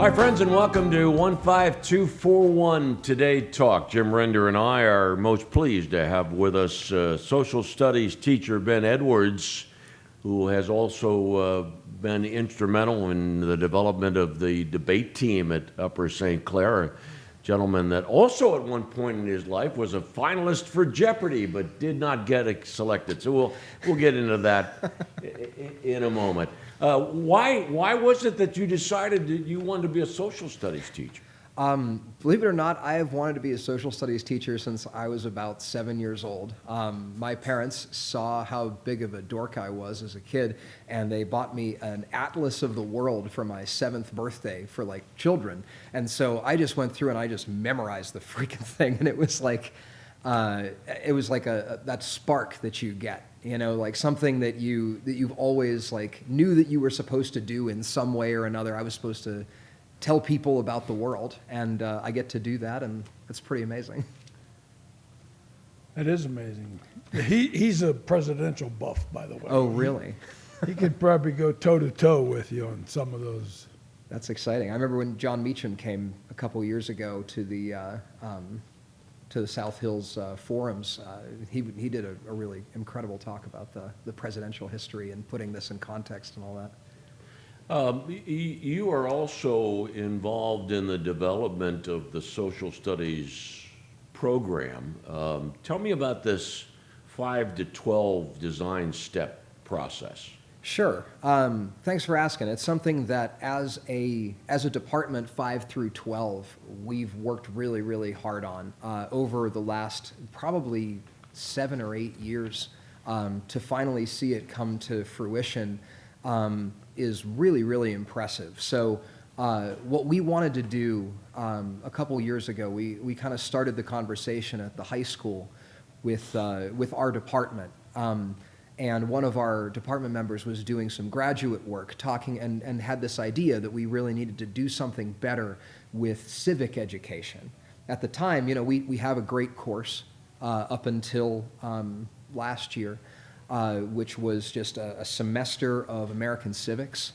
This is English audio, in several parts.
Hi, friends, and welcome to 15241 Today Talk. Jim Render and I are most pleased to have with us social studies teacher Ben Edwards, who has also been instrumental in the development of the debate team at Upper St. Clair, a gentleman that also at one point in his life was a finalist for Jeopardy, but did not get selected. So we'll get into that in a moment. Why was it that you decided that you wanted to be a social studies teacher? Believe it or not, I have wanted to be a social studies teacher since I was about 7 years old. My parents saw how big of a dork I was as a kid, and they bought me an atlas of the world for my 7th birthday for like children. And so I just went through and I just memorized the freaking thing, and it was like that spark that you get. You know, like something that you've always like knew that you were supposed to do in some way or another. I was supposed to tell people about the world, and I get to do that, and it's pretty amazing. It is amazing. He's a presidential buff, by the way. Oh, really? He could probably go toe-to-toe with you on some of those. That's exciting. I remember when John Meacham came a couple years ago to the South Hills forums. He did a really incredible talk about the presidential history and putting this in context and all that. You are also involved in the development of the social studies program. Tell me about this 5 to 12 design step process. Sure. Thanks for asking. It's something that as a department 5 through 12, we've worked really, really hard on over the last probably 7 or 8 years. To finally see it come to fruition is really, really impressive. So what we wanted to do a couple years ago, we kind of started the conversation at the high school with our department. And one of our department members was doing some graduate work, talking and had this idea that we really needed to do something better with civic education. At the time, you know, we have a great course up until last year, which was just a semester of American civics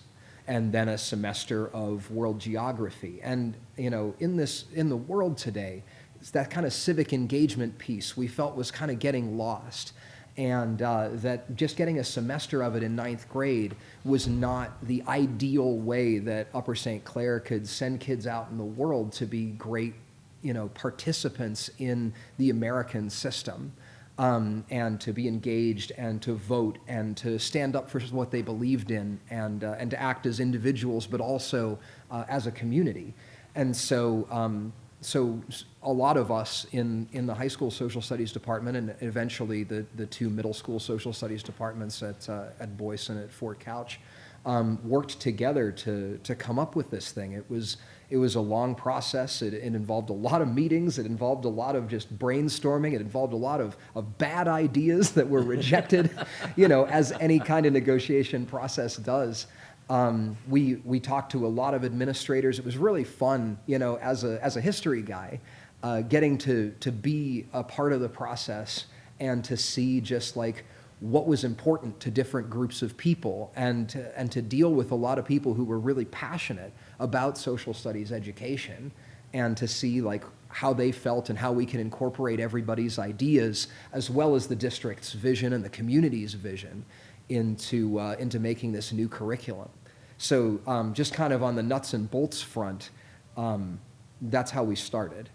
and then a semester of world geography. And, you know, in the world today, it's that kind of civic engagement piece we felt was kind of getting lost. And that just getting a semester of it in 9th grade was not the ideal way that Upper St. Clair could send kids out in the world to be great, you know, participants in the American system, and to be engaged and to vote and to stand up for what they believed in and to act as individuals, but also as a community. And so a lot of us in the high school social studies department and eventually the 2 middle school social studies departments at Boyce and at Fort Couch worked together to come up with this thing. It was a long process. It involved a lot of meetings. It involved a lot of just brainstorming. It involved a lot of bad ideas that were rejected, you know, as any kind of negotiation process does. We talked to a lot of administrators. It was really fun, you know, as a history guy, getting to be a part of the process and to see just like what was important to different groups of people and to deal with a lot of people who were really passionate about social studies education and to see like how they felt and how we can incorporate everybody's ideas as well as the district's vision and the community's vision into making this new curriculum. So just kind of on the nuts and bolts front, that's how we started.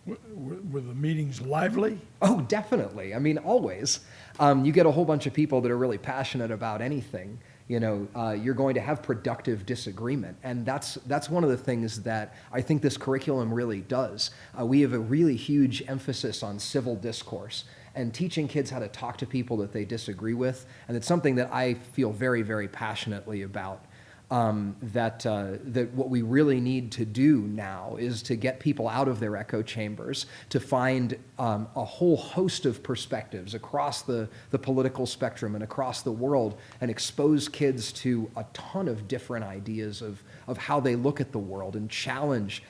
Were the meetings lively? Oh, definitely. I mean, always. You get a whole bunch of people that are really passionate about anything. You know, you're going to have productive disagreement. And that's one of the things that I think this curriculum really does. We have a really huge emphasis on civil discourse and teaching kids how to talk to people that they disagree with. And it's something that I feel very, very passionately about. That what we really need to do now is to get people out of their echo chambers, to find a whole host of perspectives across the political spectrum and across the world, and expose kids to a ton of different ideas of how they look at the world and challenge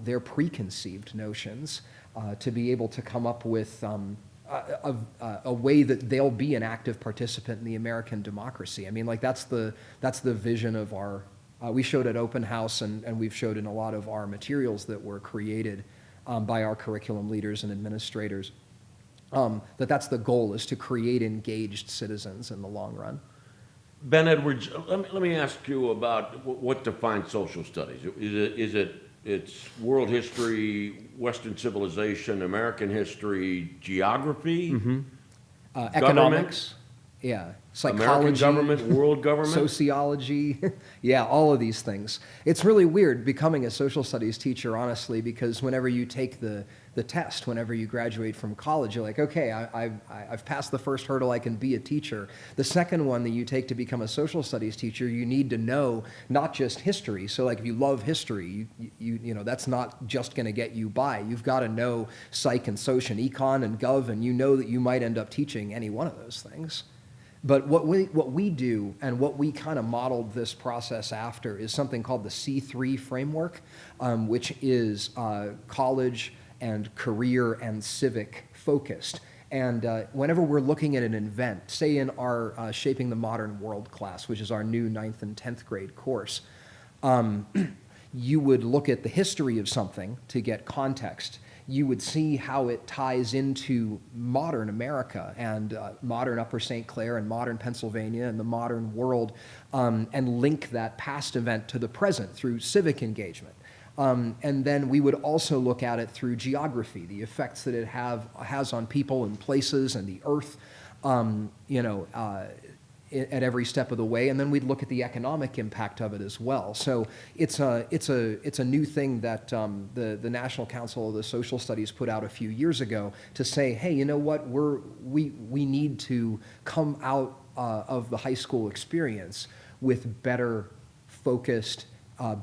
their preconceived notions to be able to come up with a way that they'll be an active participant in the American democracy. I mean, like that's the vision of our We showed at open house, and we've showed in a lot of our materials that were created by our curriculum leaders and administrators, that's the goal, is to create engaged citizens in the long run. Ben Edwards, let me ask you about what defines social studies. It's world history, Western civilization, American history, geography, Economics, yeah, psychology, American government, world government? sociology, yeah, all of these things. It's really weird becoming a social studies teacher, honestly, because whenever you take the test, whenever you graduate from college, you're like, okay, I've passed the first hurdle, I can be a teacher. The second one that you take to become a social studies teacher, you need to know not just history. So like if you love history, you know, that's not just going to get you by. You've got to know psych and soc and econ and gov, and you know that you might end up teaching any one of those things. But what we do and what we kind of modeled this process after is something called the C3 framework, which is college and career and civic focused. And whenever we're looking at an event, say in our Shaping the Modern World class, which is our new 9th and 10th grade course, you would look at the history of something to get context. You would see how it ties into modern America and modern Upper St. Clair and modern Pennsylvania and the modern world, and link that past event to the present through civic engagement. And then we would also look at it through geography, the effects that it has on people and places and the earth, at every step of the way, and then we'd look at the economic impact of it as well. So it's a new thing that the National Council of the Social Studies put out a few years ago to say, hey, you know what, we need to come out of the high school experience with better focused,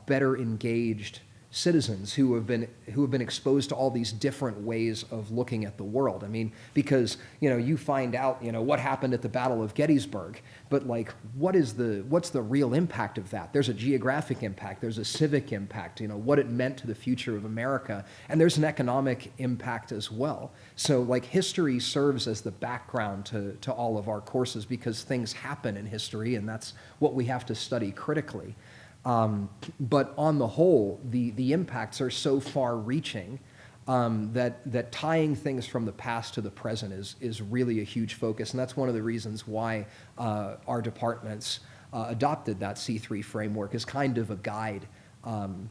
better engaged citizens who have been exposed to all these different ways of looking at the world. I mean, because you find out what happened at the Battle of Gettysburg, but like what's the real impact of that? There's a geographic impact, there's a civic impact, what it meant to the future of America, and there's an economic impact as well. So like history serves as the background to all of our courses because things happen in history, and that's what we have to study critically. But on the whole, the impacts are so far-reaching that tying things from the past to the present is really a huge focus, and that's one of the reasons why our departments adopted that C3 framework as kind of a guide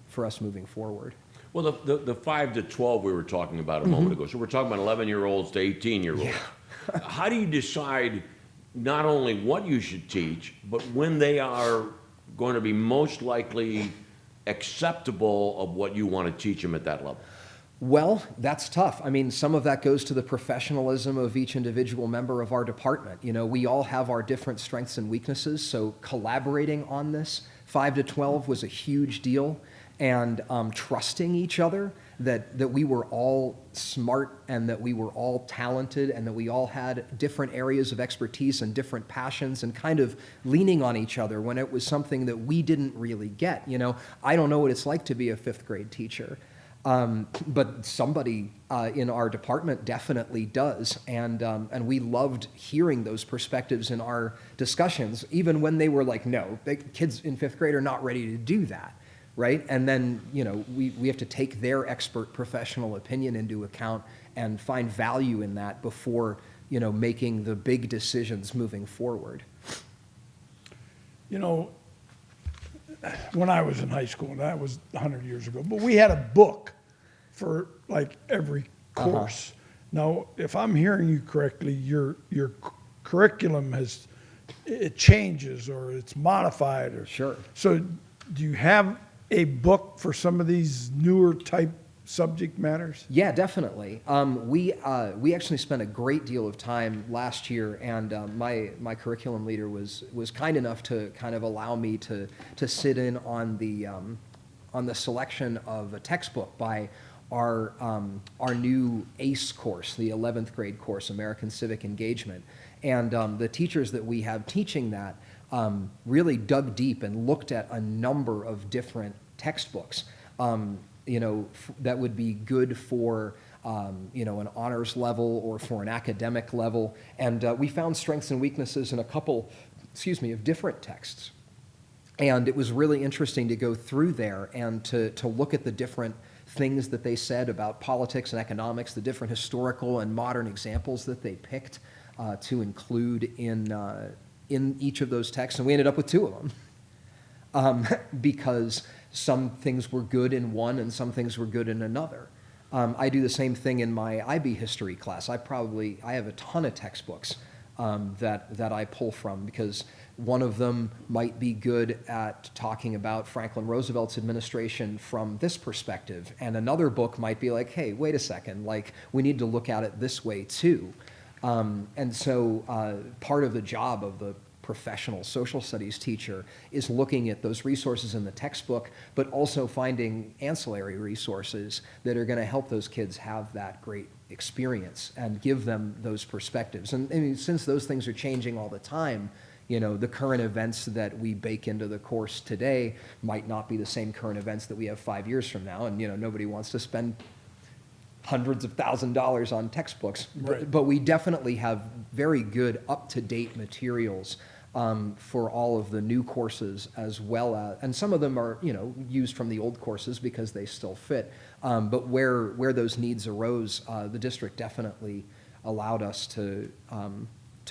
for us moving forward. Well, the 5 to 12 we were talking about a moment ago, so we're talking about 11-year-olds to 18-year-olds. Yeah. How do you decide not only what you should teach, but when they are going to be most likely acceptable of what you want to teach them at that level? Well, that's tough. I mean, some of that goes to the professionalism of each individual member of our department. We all have our different strengths and weaknesses, so collaborating on this 5 to 12 was a huge deal, and trusting each other that we were all smart and that we were all talented and that we all had different areas of expertise and different passions, and kind of leaning on each other when it was something that we didn't really get. I don't know what it's like to be a 5th grade teacher, but somebody in our department definitely does, and we loved hearing those perspectives in our discussions, even when they were like, no, the kids in 5th grade are not ready to do that. Right? And then, we have to take their expert professional opinion into account and find value in that before, making the big decisions moving forward. When I was in high school, and that was 100 years ago, but we had a book for like every course. Now, if I'm hearing you correctly, your curriculum it changes or it's modified. Sure. So do you have a book for some of these newer type subject matters? Yeah, definitely. We actually spent a great deal of time last year, and my curriculum leader was kind enough to kind of allow me to sit in on the selection of a textbook by our new ACE course, the 11th grade course, American Civic Engagement, and the teachers that we have teaching that really dug deep and looked at a number of different textbooks, that would be good for, an honors level or for an academic level. And we found strengths and weaknesses in a couple, of different texts. And it was really interesting to go through there and to look at the different things that they said about politics and economics, the different historical and modern examples that they picked to include in each of those texts. And we ended up with two of them because some things were good in one and some things were good in another. I do the same thing in my IB history class. I have a ton of textbooks that I pull from because one of them might be good at talking about Franklin Roosevelt's administration from this perspective, and another book might be like, hey, wait a second, like we need to look at it this way too. And so part of the job of the professional social studies teacher is looking at those resources in the textbook, but also finding ancillary resources that are going to help those kids have that great experience and give them those perspectives. And I mean, since those things are changing all the time, you know, the current events that we bake into the course today might not be the same current events that we have 5 years from now. And, you know, nobody wants to spend hundreds of $1,000s on textbooks. Right. But we definitely have very good up-to-date materials for all of the new courses as well as, and some of them are, you know, used from the old courses because they still fit. But where those needs arose, the district definitely allowed us to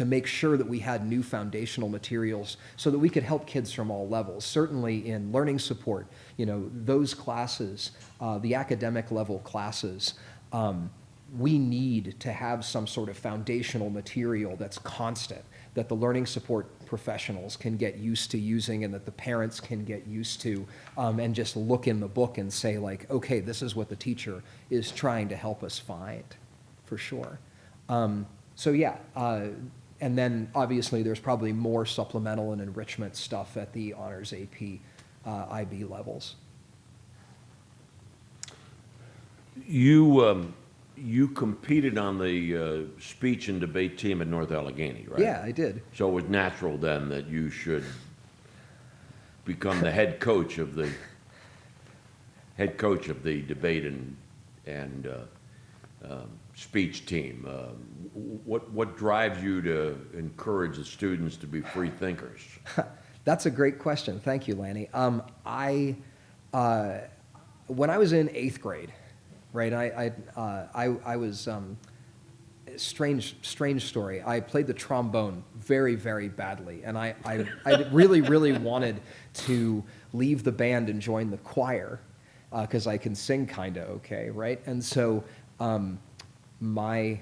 make sure that we had new foundational materials so that we could help kids from all levels. Certainly in learning support, you know, those classes, the academic level classes, we need to have some sort of foundational material that's constant, that the learning support professionals can get used to using and that the parents can get used to, and just look in the book and say like, okay, this is what the teacher is trying to help us find, for sure. So yeah, and then obviously there's probably more supplemental and enrichment stuff at the honors AP, IB levels. You competed on the speech and debate team at North Allegheny, right? Yeah, I did. So it was natural then that you should become the head coach of the debate and speech team. What drives you to encourage the students to be free thinkers? That's a great question. Thank you, Lanny. When I was in 8th grade, right, I was, strange story. I played the trombone very, very badly, and I really, really wanted to leave the band and join the choir because I can sing kind of okay, right? And so my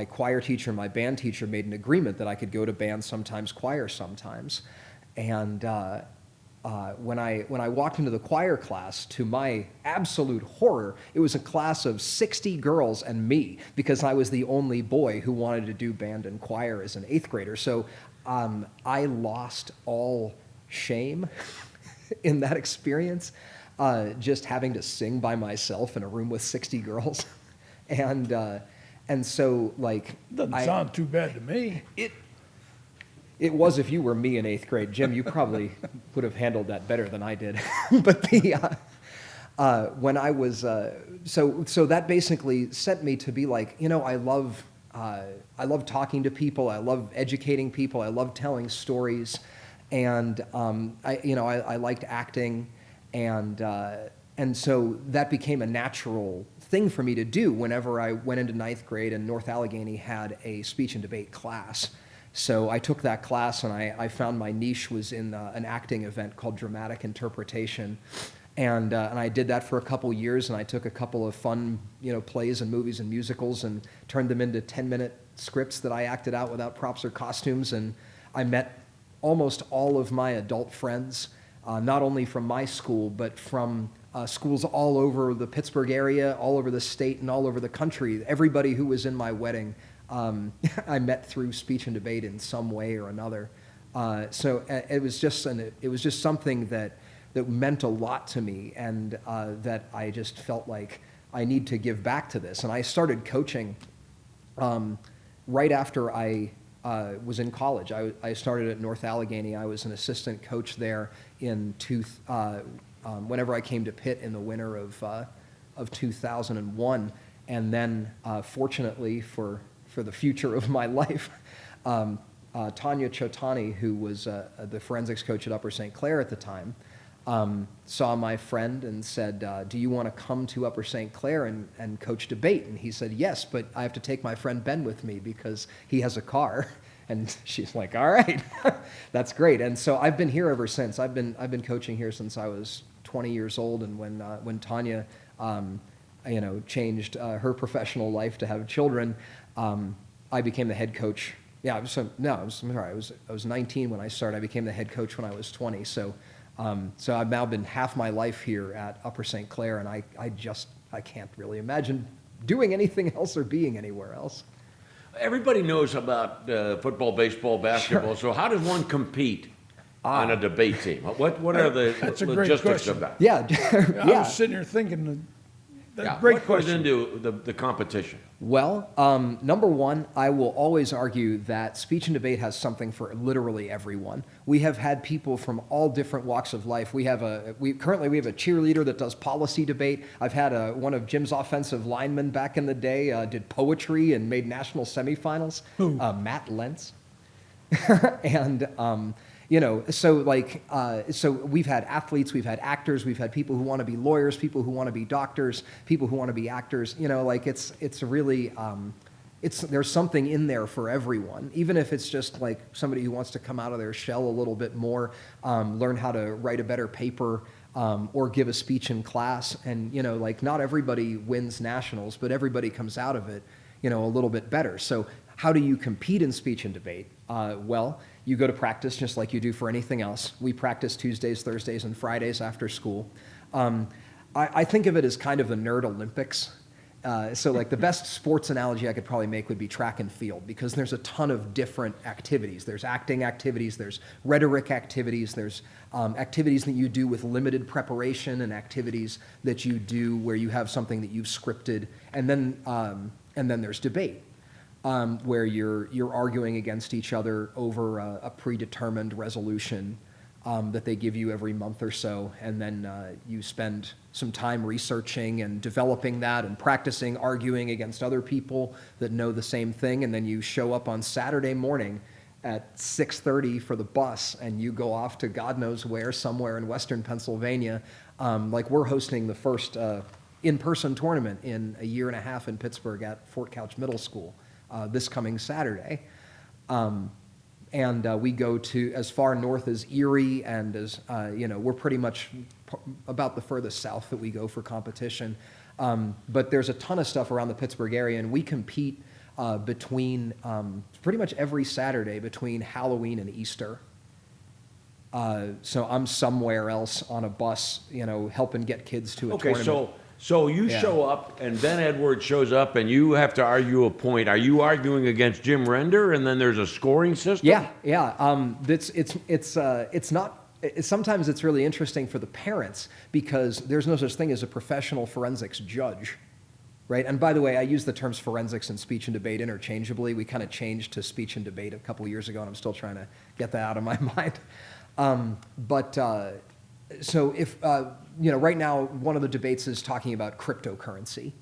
choir teacher and my band teacher made an agreement that I could go to band sometimes, choir sometimes. And when I walked into the choir class, to my absolute horror, it was a class of 60 girls and me, because I was the only boy who wanted to do band and choir as an 8th grader. So I lost all shame in that experience, just having to sing by myself in a room with 60 girls. And so, like... Doesn't sound too bad to me. It was if you were me in 8th grade. Jim, you probably would have handled that better than I did. But when I was... So that basically set me to be like, you know, I love talking to people. I love educating people. I love telling stories. And, I liked acting. And so that became a natural thing for me to do whenever I went into 9th grade and North Allegheny had a speech and debate class. So I took that class and I found my niche was in an acting event called dramatic interpretation. And I did that for a couple years, and I took a couple of fun, plays and movies and musicals and turned them into 10-minute scripts that I acted out without props or costumes. And I met almost all of my adult friends, not only from my school, but from schools all over the Pittsburgh area, all over the state, and all over the country. Everybody who was in my wedding, I met through speech and debate in some way or another. So it was just something that meant a lot to me, and that I just felt like I need to give back to this. And I started coaching right after I was in college. I started at North Allegheny. I was an assistant coach there whenever I came to Pitt in the winter of 2001. And then, fortunately for the future of my life, Tanya Chotani, who was the forensics coach at Upper St. Clair at the time, saw my friend and said, do you want to come to Upper St. Clair and coach debate? And he said, yes, but I have to take my friend Ben with me because he has a car. And she's like, all right, that's great. And so I've been here ever since. I've been coaching here since I was 20 years old. And when Tanya, changed her professional life to have children, I became the head coach. Yeah, I was 19 when I started. I became the head coach when I was 20. So I've now been half my life here at Upper St. Clair, and I can't really imagine doing anything else or being anywhere else. Everybody knows about football, baseball, basketball. Sure. So how does one compete on a debate team? What are the That's a great logistics question. of that? Yeah, I was sitting here thinking, great What question. goes into the competition? Well, number one, I will always argue that speech and debate has something for literally everyone. We have had people from all different walks of life. Currently we have a cheerleader that does policy debate. I've had one of Jim's offensive linemen back in the day did poetry and made national semifinals. Who? Matt Lentz. And so we've had athletes, we've had actors, we've had people who want to be lawyers, people who want to be doctors, people who want to be actors. It's really, there's something in there for everyone, even if it's just like somebody who wants to come out of their shell a little bit more, learn how to write a better paper, or give a speech in class. And, not everybody wins nationals, but everybody comes out of it, a little bit better. So how do you compete in speech and debate? Well, you go to practice just like you do for anything else. We practice Tuesdays, Thursdays, and Fridays after school. I think of it as kind of the nerd Olympics. So like the best sports analogy I could probably make would be track and field, because there's a ton of different activities. There's acting activities, there's rhetoric activities, there's activities that you do with limited preparation, and activities that you do where you have something that you've scripted, and then there's debate. Where you're arguing against each other over a predetermined resolution that they give you every month or so, and then you spend some time researching and developing that and practicing arguing against other people that know the same thing, and then you show up on Saturday morning at 6:30 for the bus, and you go off to God knows where, somewhere in Western Pennsylvania. Like we're hosting the first in-person tournament in a year and a half in Pittsburgh at Fort Couch Middle School. This coming Saturday. And we go to as far north as Erie, and as, we're pretty much about the furthest south that we go for competition. But there's a ton of stuff around the Pittsburgh area, and we compete between pretty much every Saturday between Halloween and Easter. So I'm somewhere else on a bus, helping get kids to a tournament. So you show up, and Ben Edwards shows up, and you have to argue a point. Are you arguing against Jim Render, and then there's a scoring system? Yeah. Sometimes it's really interesting for the parents, because there's no such thing as a professional forensics judge, right? And by the way, I use the terms forensics and speech and debate interchangeably. We kind of changed to speech and debate a couple of years ago, and I'm still trying to get that out of my mind. So if, right now, one of the debates is talking about cryptocurrency.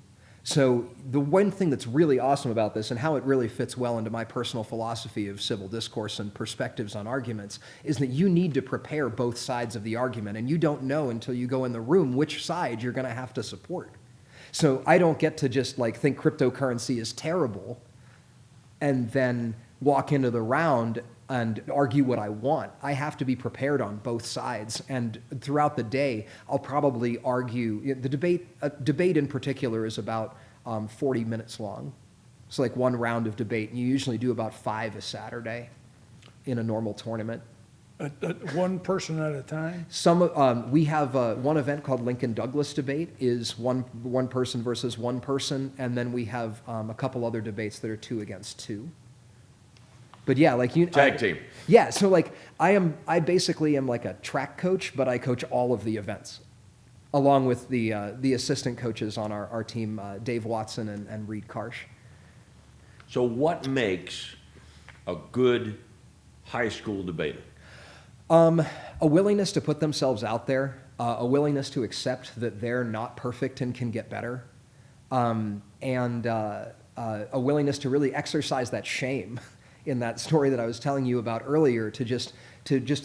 So the one thing that's really awesome about this, and how it really fits well into my personal philosophy of civil discourse and perspectives on arguments, is that you need to prepare both sides of the argument, and you don't know until you go in the room which side you're going to have to support. So I don't get to just think cryptocurrency is terrible and then walk into the round and argue what I want. I have to be prepared on both sides. And throughout the day, I'll probably argue. The debate in particular is about 40 minutes long. It's like one round of debate. And you usually do about 5 a Saturday in a normal tournament. One person at a time? We have one event called Lincoln Douglas debate, is one person versus one person. And then we have a couple other debates that are 2 against 2. But yeah, Tag team. Yeah, so I basically am like a track coach, but I coach all of the events, along with the assistant coaches on our team, Dave Watson and Reed Karsh. So what makes a good high school debater? A willingness to put themselves out there, a willingness to accept that they're not perfect and can get better, and a willingness to really exercise that shame. in that story that I was telling you about earlier, to just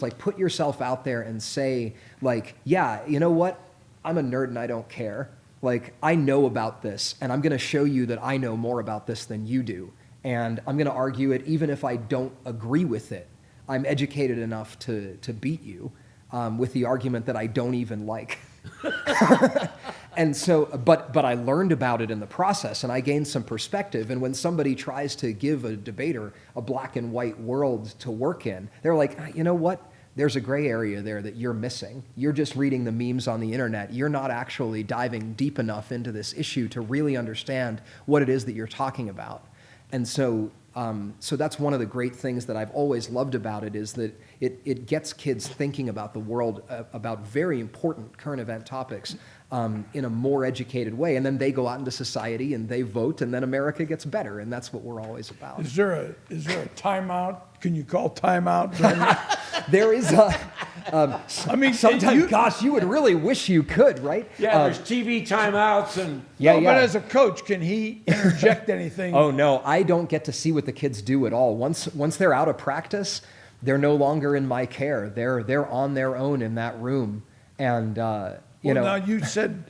like put yourself out there and say, like, yeah, you know what? I'm a nerd and I don't care. Like, I know about this, and I'm going to show you that I know more about this than you do. And I'm going to argue it even if I don't agree with it. I'm educated enough to beat you with the argument that I don't even like. And so, but I learned about it in the process, and I gained some perspective. And when somebody tries to give a debater a black and white world to work in, they're like, you know what? There's a gray area there that you're missing. You're just reading the memes on the internet. You're not actually diving deep enough into this issue to really understand what it is that you're talking about. And so, so that's one of the great things that I've always loved about it, is that it gets kids thinking about the world, about very important current event topics in a more educated way. And then they go out into society and they vote, and then America gets better. And that's what we're always about. Is there a timeout? Can you call timeout? There is a. I mean, sometimes, gosh, you would really wish you could, right? Yeah, there's TV timeouts and... Yeah, no, yeah. But as a coach, can he interject anything? Oh no, I don't get to see what the kids do at all. Once they're out of practice, they're no longer in my care. They're on their own in that room, and you know. Now you said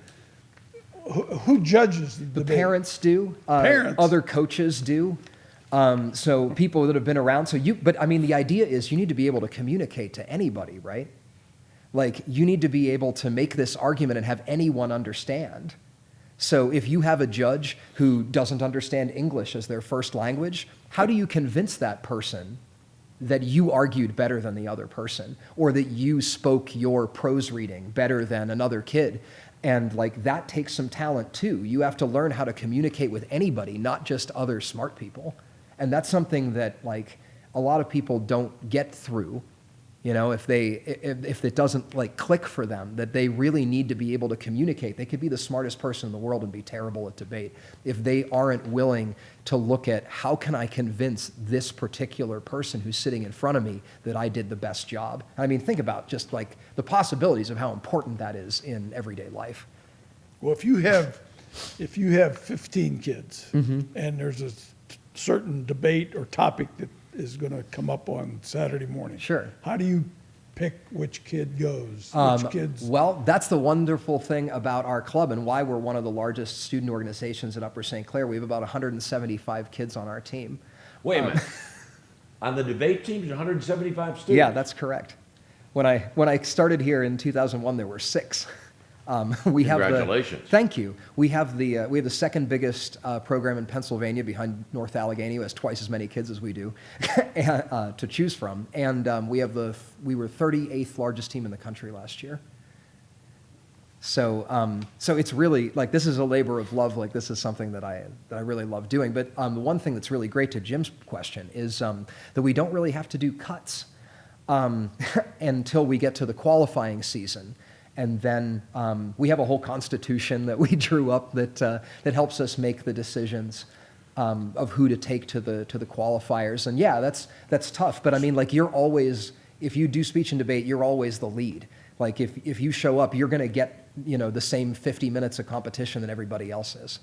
who judges the debate? Parents do. Parents. Other coaches do. So people that have been around. But I mean, the idea is you need to be able to communicate to anybody, right? Like, you need to be able to make this argument and have anyone understand. So if you have a judge who doesn't understand English as their first language, how do you convince that person that you argued better than the other person, or that you spoke your prose reading better than another kid? And like, that takes some talent too. You have to learn how to communicate with anybody, not just other smart people. And that's something that, like, a lot of people don't get through, you know, if it doesn't like click for them, that they really need to be able to communicate. They could be the smartest person in the world and be terrible at debate if they aren't willing to look at, how can I convince this particular person who's sitting in front of me that I did the best job? I mean, think about just like the possibilities of how important that is in everyday life. Well, if you have 15 kids Mm-hmm. and there's a certain debate or topic that is going to come up on Saturday morning. Sure. How do you pick which kid goes? Which kids? Well, that's the wonderful thing about our club and why we're one of the largest student organizations at Upper St. Clair. We have about 175 kids on our team. Wait a minute. On the debate team, there's 175 students? Yeah, that's correct. When I started here in 2001, there were 6. We have Congratulations. Thank you. We have the second biggest program in Pennsylvania, behind North Allegheny, who has twice as many kids as we do to choose from. And we were 38th largest team in the country last year. So it's really like, this is a labor of love. Like, this is something that I really love doing. But the one thing that's really great to Jim's question is that we don't really have to do cuts until we get to the qualifying season. And then we have a whole constitution that we drew up that helps us make the decisions of who to take to the qualifiers. And yeah, that's tough. But I mean, like, you're always, if you do speech and debate, you're always the lead. Like, if you show up, you're going to get, you know, the same 50 minutes of competition that everybody else is.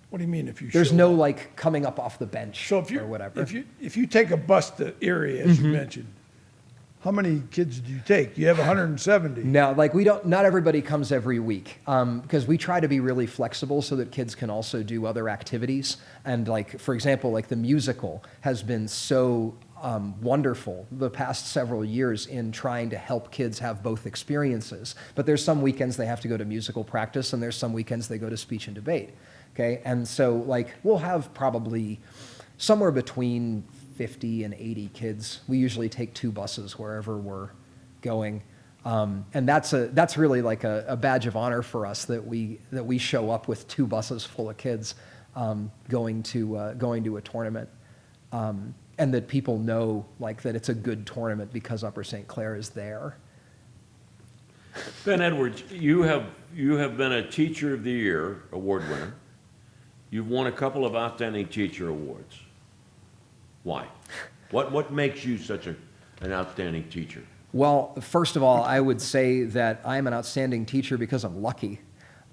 What do you mean if you? There's show no up? like coming up off the bench So if or whatever. if you take a bus to Erie, as you mentioned, how many kids do you take? You have 170. No, like, not everybody comes every week, because we try to be really flexible so that kids can also do other activities. And like, for example, like the musical has been so wonderful the past several years in trying to help kids have both experiences. But there's some weekends they have to go to musical practice, and there's some weekends they go to speech and debate. Okay, and so like, we'll have probably somewhere between 50 and 80 kids. We usually take 2 buses wherever we're going. And that's really like a badge of honor for us that we show up with 2 buses full of kids going to a tournament. And that people know like that it's a good tournament because Upper St. Clair is there. Ben Edwards, you have been a Teacher of the Year award winner. You've won a couple of Outstanding Teacher Awards. Why? What makes you such an outstanding teacher? Well, first of all, I would say that I'm an outstanding teacher because I'm lucky.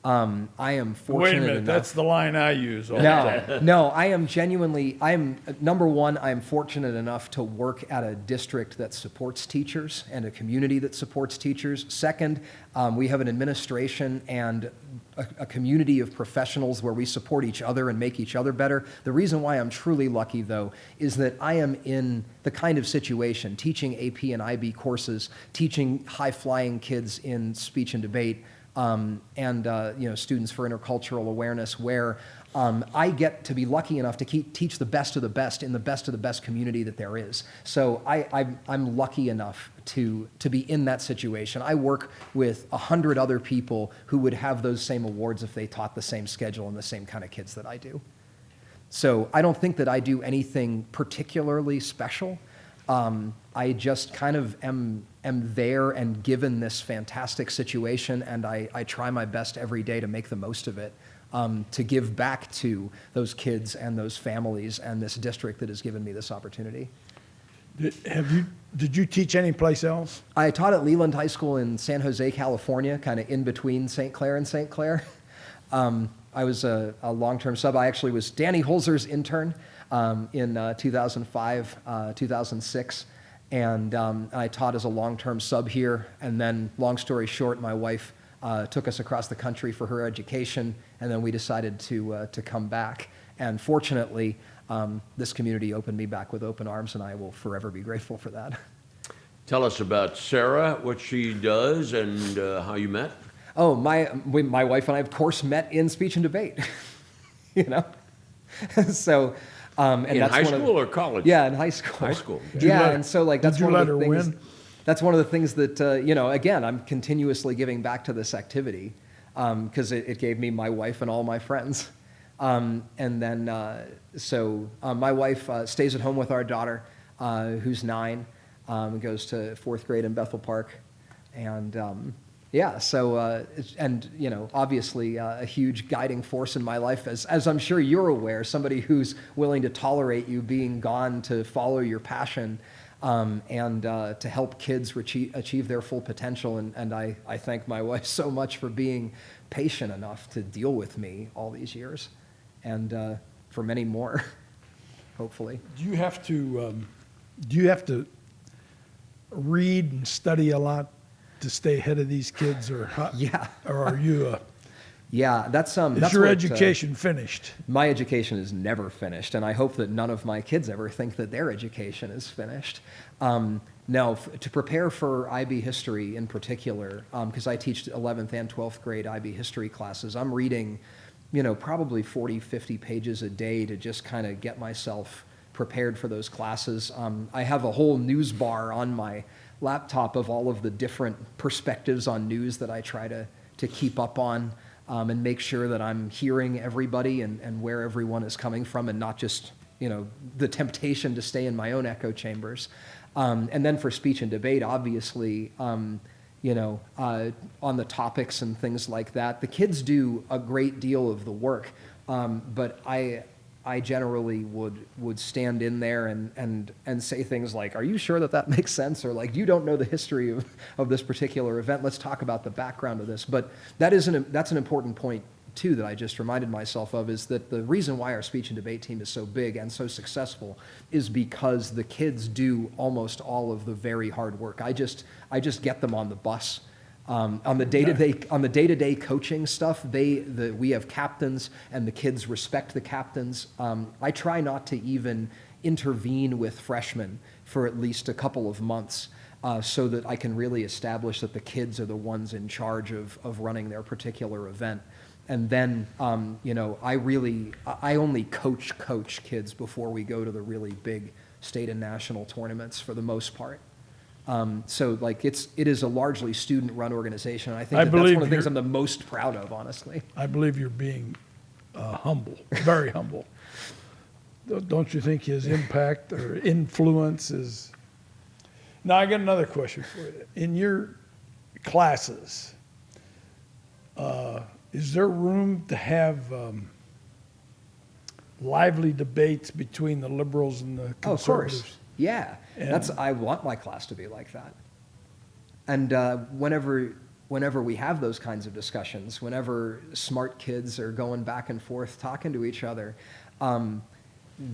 I am fortunate Wait a minute, enough. that's the line I use all the time. No, I am genuinely, number one, I am fortunate enough to work at a district that supports teachers and a community that supports teachers. Second, we have an administration and a community of professionals where we support each other and make each other better. The reason why I'm truly lucky, though, is that I am in the kind of situation, teaching AP and IB courses, teaching high-flying kids in speech and debate, and students for intercultural awareness, where I get to be lucky enough to teach the best of the best in the best community that there is. So I'm lucky enough to be in that situation. I work with 100 other people who would have those same awards if they taught the same schedule and the same kind of kids that I do. So I don't think that I do anything particularly special. I just kind of am there and given this fantastic situation, and I try my best every day to make the most of it, to give back to those kids and those families and this district that has given me this opportunity. Did you teach any place else? I taught at Leland High School in San Jose, California, kind of in between St. Clair and St. Clair. I was a long-term sub. I actually was Danny Holzer's intern in 2005, 2006. And I taught as a long-term sub here. And then, long story short, my wife took us across the country for her education. And then we decided to come back. And fortunately, this community opened me back with open arms, and I will forever be grateful for that. Tell us about Sarah, what she does, and how you met. Oh, my wife and I, of course, met in speech and debate. So, and In that's high one of school or college? Yeah, in high school. High school. Yeah, and so like that's Did you one of let the her things. win? That's one of the things that again, I'm continuously giving back to this activity because it gave me my wife and all my friends. And then my wife stays at home with our daughter, who's 9, goes to 4th grade in Bethel Park, and obviously a huge guiding force in my life, as I'm sure you're aware, somebody who's willing to tolerate you being gone to follow your passion, and to help kids achieve their full potential. And I thank my wife so much for being patient enough to deal with me all these years, and for many more, hopefully. Do you have to read and study a lot to stay ahead of these kids, or how, Yeah. or are you? Yeah, that's Is your what, education finished? My education is never finished, and I hope that none of my kids ever think that their education is finished. No, to prepare for IB history in particular, because I teach 11th and 12th grade IB history classes, I'm reading, probably 40, 50 pages a day to just kind of get myself prepared for those classes. I have a whole news bar on my laptop of all of the different perspectives on news that I try to keep up on, and make sure that I'm hearing everybody and where everyone is coming from, and not just the temptation to stay in my own echo chambers. And then for speech and debate, obviously, on the topics and things like that, the kids do a great deal of the work, but I generally would stand in there and say things like, "Are you sure that makes sense?" Or like, "You don't know the history of this particular event. Let's talk about the background of this." But that's an important point too that I just reminded myself of, is that the reason why our speech and debate team is so big and so successful is because the kids do almost all of the very hard work. I just get them on the bus. On the day-to-day coaching stuff, we have captains, and the kids respect the captains. I try not to even intervene with freshmen for at least a couple of months, so that I can really establish that the kids are the ones in charge of running their particular event. And then, I only coach kids before we go to the really big state and national tournaments for the most part. So like it is a largely student-run organization. And I think that's one of the things I'm the most proud of, honestly. I believe you're being humble, very humble. Don't you think his impact or influence is? Now I got another question for you. In your classes, is there room to have lively debates between the liberals and the conservatives? Of course. Yeah, I want my class to be like that. And whenever whenever we have those kinds of discussions, whenever smart kids are going back and forth talking to each other,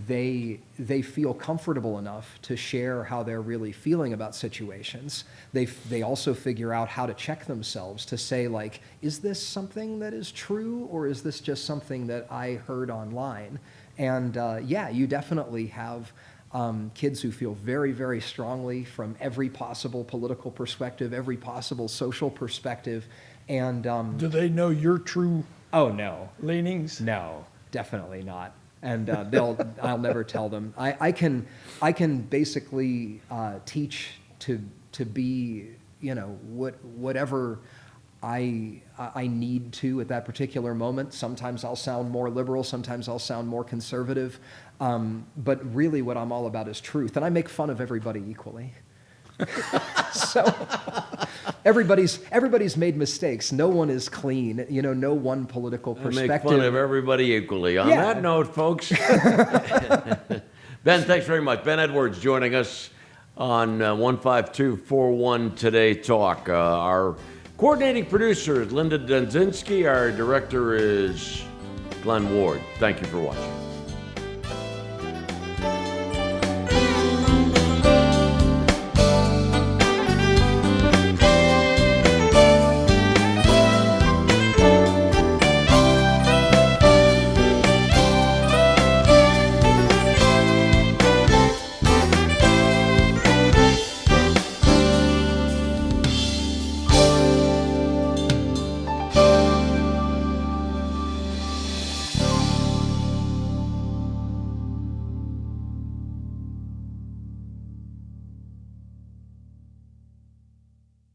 they feel comfortable enough to share how they're really feeling about situations. They also figure out how to check themselves to say, like, is this something that is true, or is this just something that I heard online? And yeah, you definitely have kids who feel very, very strongly from every possible political perspective, every possible social perspective, and Do they know your true oh no, leanings? no, definitely not. And I'll never tell them. I can basically teach to be, you know, whatever I need to at that particular moment. Sometimes I'll sound more liberal, sometimes I'll sound more conservative. But really what I'm all about is truth. And I make fun of everybody equally. So everybody's made mistakes. No one is clean. You know, no one political I perspective. make fun of everybody equally. On Yeah. that note, folks, Ben, thanks very much. Ben Edwards joining us on 15241 Today Talk. Our coordinating producer is Linda Denzinski. Our director is Glenn Ward. Thank you for watching.